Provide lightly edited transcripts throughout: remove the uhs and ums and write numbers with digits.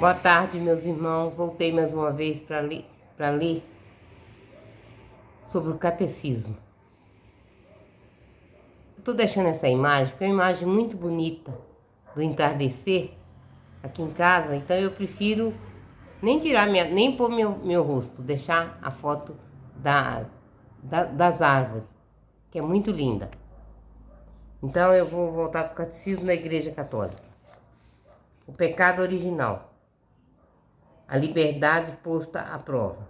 Boa tarde, meus irmãos. Voltei mais uma vez para ler sobre o catecismo. Estou deixando essa imagem, porque é uma imagem muito bonita do entardecer aqui em casa, então eu prefiro nem tirar nem pôr meu rosto, deixar a foto das árvores, que é muito linda. Então eu vou voltar para o catecismo da Igreja Católica. O pecado original. A liberdade posta à prova.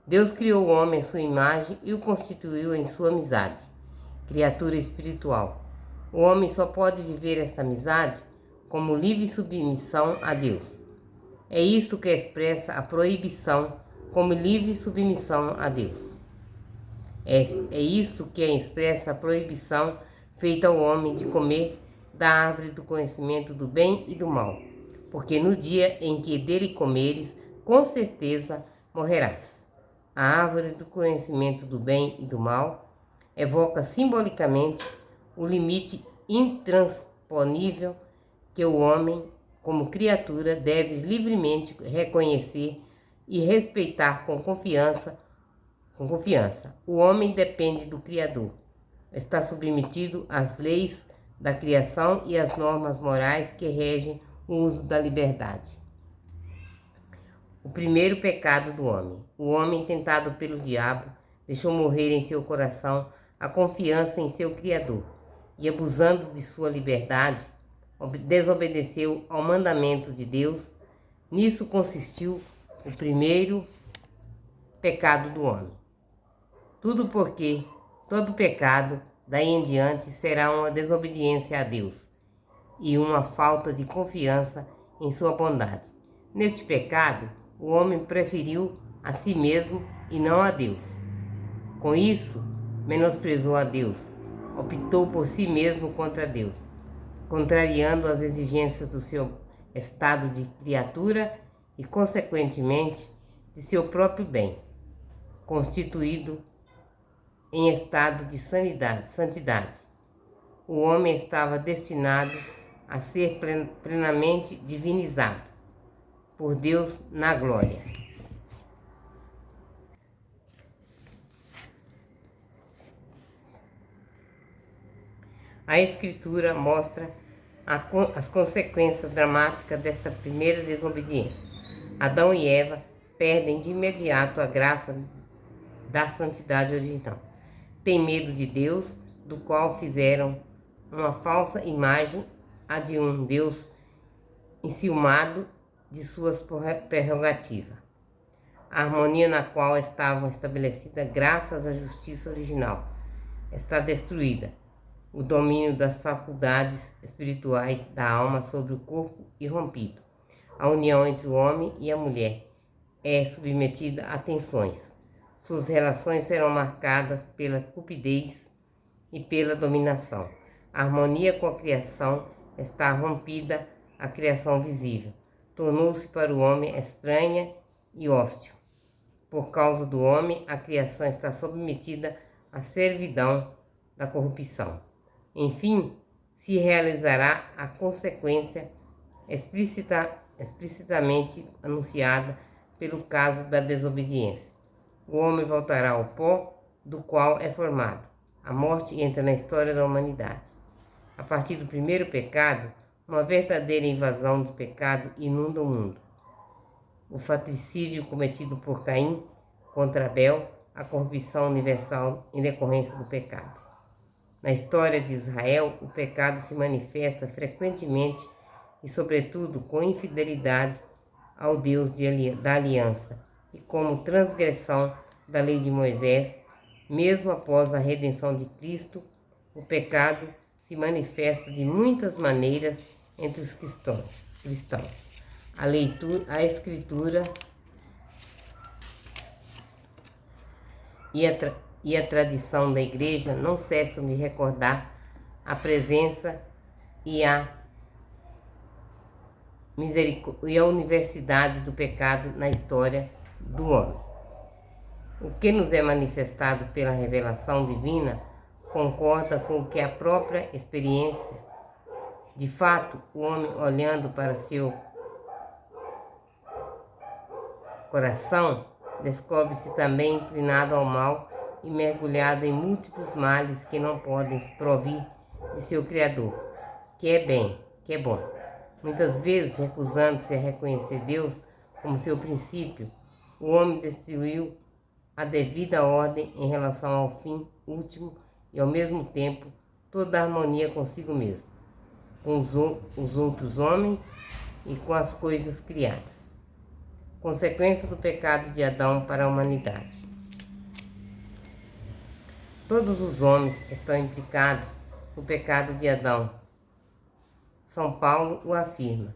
Deus criou o homem à sua imagem e o constituiu em sua amizade, criatura espiritual. O homem só pode viver esta amizade como livre submissão a Deus. É isto que expressa a proibição como livre submissão a Deus. É isto que expressa a proibição feita ao homem de comer da árvore do conhecimento do bem e do mal, porque no dia em que dele comeres, com certeza morrerás. A árvore do conhecimento do bem e do mal evoca simbolicamente o limite intransponível que o homem, como criatura, deve livremente reconhecer e respeitar com confiança. O homem depende do Criador. Está submetido às leis da criação e às normas morais que regem o uso da liberdade. O primeiro pecado do homem. O homem, tentado pelo diabo, deixou morrer em seu coração a confiança em seu Criador e, abusando de sua liberdade, desobedeceu ao mandamento de Deus. Nisso consistiu o primeiro pecado do homem. Tudo porque todo pecado, daí em diante, será uma desobediência a Deus e uma falta de confiança em sua bondade. Neste pecado, o homem preferiu a si mesmo e não a Deus. Com isso, menosprezou a Deus, optou por si mesmo contra Deus, contrariando as exigências do seu estado de criatura e, consequentemente, de seu próprio bem, constituído em estado de santidade. O homem estava destinado a ser plenamente divinizado por Deus na glória. A Escritura mostra as consequências dramáticas desta primeira desobediência. Adão e Eva perdem de imediato a graça da santidade original. Têm medo de Deus, do qual fizeram uma falsa imagem, a de um Deus enciumado de suas prerrogativas. A harmonia na qual estavam estabelecidas graças à justiça original está destruída. O domínio das faculdades espirituais da alma sobre o corpo irrompido. A união entre o homem e a mulher é submetida a tensões. Suas relações serão marcadas pela cupidez e pela dominação. A harmonia com a criação está rompida, a criação visível tornou-se para o homem estranha e hostil. Por causa do homem, a criação está submetida à servidão da corrupção. Enfim, se realizará a consequência explicitamente anunciada pelo caso da desobediência. O homem voltará ao pó do qual é formado. A morte entra na história da humanidade. A partir do primeiro pecado, uma verdadeira invasão de pecado inunda o mundo. O fratricídio cometido por Caim contra Abel, a corrupção universal em decorrência do pecado. Na história de Israel, o pecado se manifesta frequentemente e, sobretudo, com infidelidade ao Deus da aliança e como transgressão da lei de Moisés. Mesmo após a redenção de Cristo, o pecado se manifesta de muitas maneiras entre os cristãos. A Escritura e a tradição da Igreja não cessam de recordar a presença e a universalidade do pecado na história do homem. O que nos é manifestado pela revelação divina concorda com o que a própria experiência. De fato, o homem, olhando para seu coração, descobre-se também inclinado ao mal e mergulhado em múltiplos males que não podem se provir de seu Criador, que é bem, que é bom. Muitas vezes, recusando-se a reconhecer Deus como seu princípio, o homem destruiu a devida ordem em relação ao fim último e, ao mesmo tempo, toda a harmonia consigo mesmo, com os outros homens e com as coisas criadas. Consequência do pecado de Adão para a humanidade. Todos os homens estão implicados no pecado de Adão. São Paulo o afirma.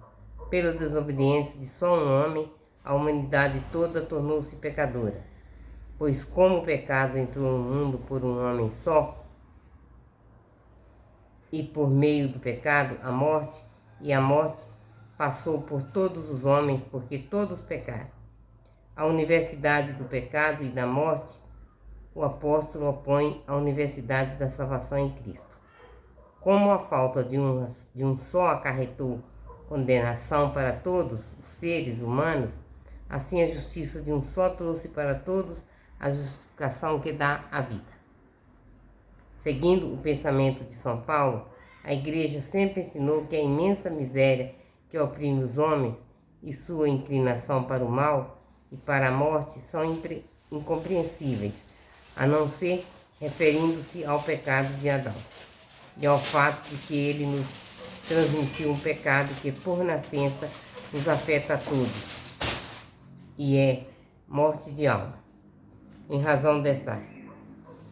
Pela desobediência de só um homem, a humanidade toda tornou-se pecadora. Pois como o pecado entrou no mundo por um homem só, e por meio do pecado a morte, e a morte passou por todos os homens, porque todos pecaram. A universidade do pecado e da morte, o apóstolo opõe à universidade da salvação em Cristo. Como a falta de um só acarretou condenação para todos os seres humanos, assim a justiça de um só trouxe para todos a justificação que dá a vida. Seguindo o pensamento de São Paulo, a Igreja sempre ensinou que a imensa miséria que oprime os homens e sua inclinação para o mal e para a morte são incompreensíveis, a não ser referindo-se ao pecado de Adão e ao fato de que ele nos transmitiu um pecado que por nascença nos afeta a todos e é morte de alma. Em razão desta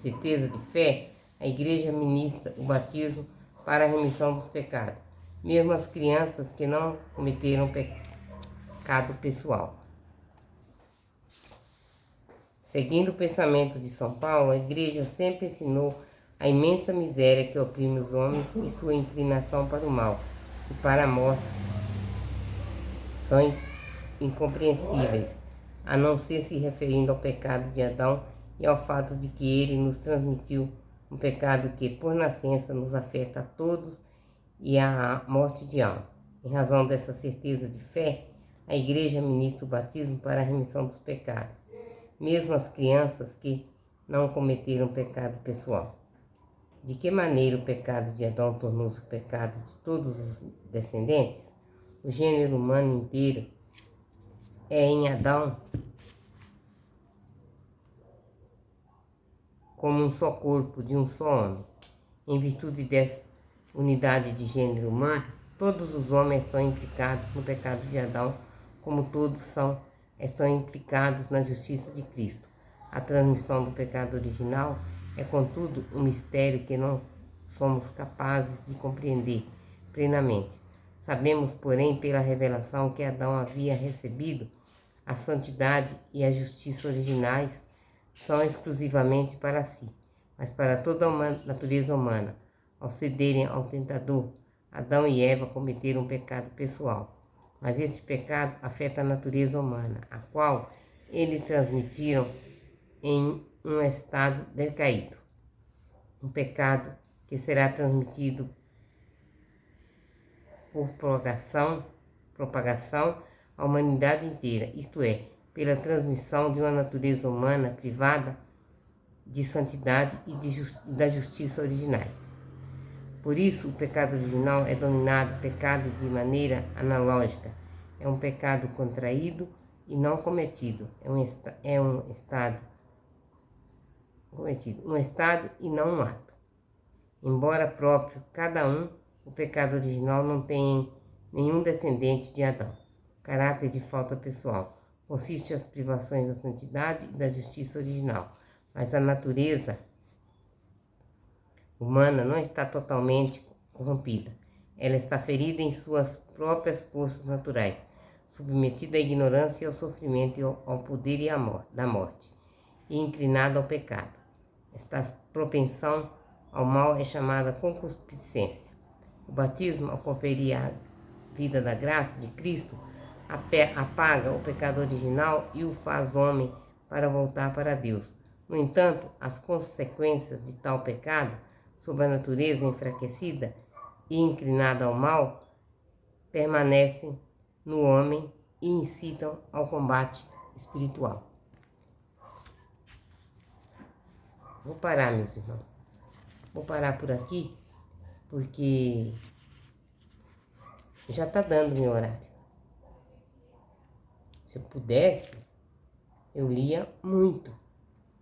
certeza de fé, a Igreja ministra o batismo para a remissão dos pecados, mesmo as crianças que não cometeram pecado pessoal. Seguindo o pensamento de São Paulo, a Igreja sempre ensinou a imensa miséria que oprime os homens e sua inclinação para o mal e para a morte são incompreensíveis, a não ser se referindo ao pecado de Adão e ao fato de que ele nos transmitiu um pecado que, por nascença, nos afeta a todos e a morte de alma. Em razão dessa certeza de fé, a Igreja ministra o batismo para a remissão dos pecados, mesmo as crianças que não cometeram pecado pessoal. De que maneira o pecado de Adão tornou-se o pecado de todos os descendentes? O gênero humano inteiro é em Adão como um só corpo de um só homem. Em virtude dessa unidade de gênero humano, todos os homens estão implicados no pecado de Adão, como todos estão implicados na justiça de Cristo. A transmissão do pecado original é, contudo, um mistério que não somos capazes de compreender plenamente. Sabemos, porém, pela revelação que Adão havia recebido, a santidade e a justiça originais são exclusivamente para si, mas para toda a natureza humana. Ao cederem ao tentador, Adão e Eva cometeram um pecado pessoal, mas este pecado afeta a natureza humana, a qual eles transmitiram em um estado decaído. Um pecado que será transmitido por propagação à humanidade inteira, isto é, pela transmissão de uma natureza humana privada de santidade e da justiça originais. Por isso, o pecado original é denominado pecado de maneira analógica. É um pecado contraído e não cometido. É um estado e não um ato. Embora próprio cada um, o pecado original não tem nenhum descendente de Adão. Caráter de falta pessoal consiste as privações da santidade e da justiça original, mas a natureza humana não está totalmente corrompida. Ela está ferida em suas próprias forças naturais, submetida à ignorância e ao sofrimento e ao poder e da morte, e inclinada ao pecado. Esta propensão ao mal é chamada concupiscência. O batismo, ao conferir a vida da graça de Cristo, apaga o pecado original e o faz homem para voltar para Deus. No entanto, as consequências de tal pecado sobre a natureza enfraquecida e inclinada ao mal permanecem no homem e incitam ao combate espiritual. Vou parar, meus irmãos. Vou parar por aqui, porque já tá dando meu horário. Se eu pudesse, eu lia muito.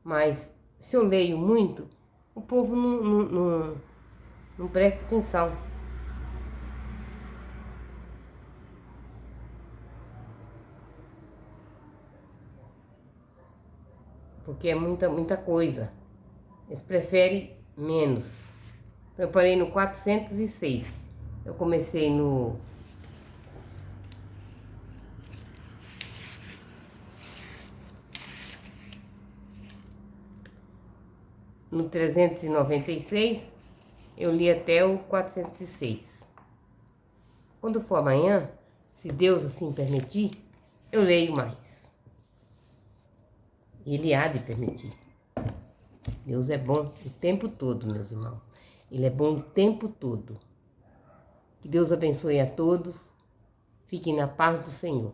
Mas se eu leio muito, o povo não presta atenção. Porque é muita coisa. Eles preferem menos. Eu parei no 406. Eu comecei no 396, eu li até o 406. Quando for amanhã, se Deus assim permitir, eu leio mais. Ele há de permitir. Deus é bom o tempo todo, meus irmãos. Ele é bom o tempo todo. Que Deus abençoe a todos. Fiquem na paz do Senhor.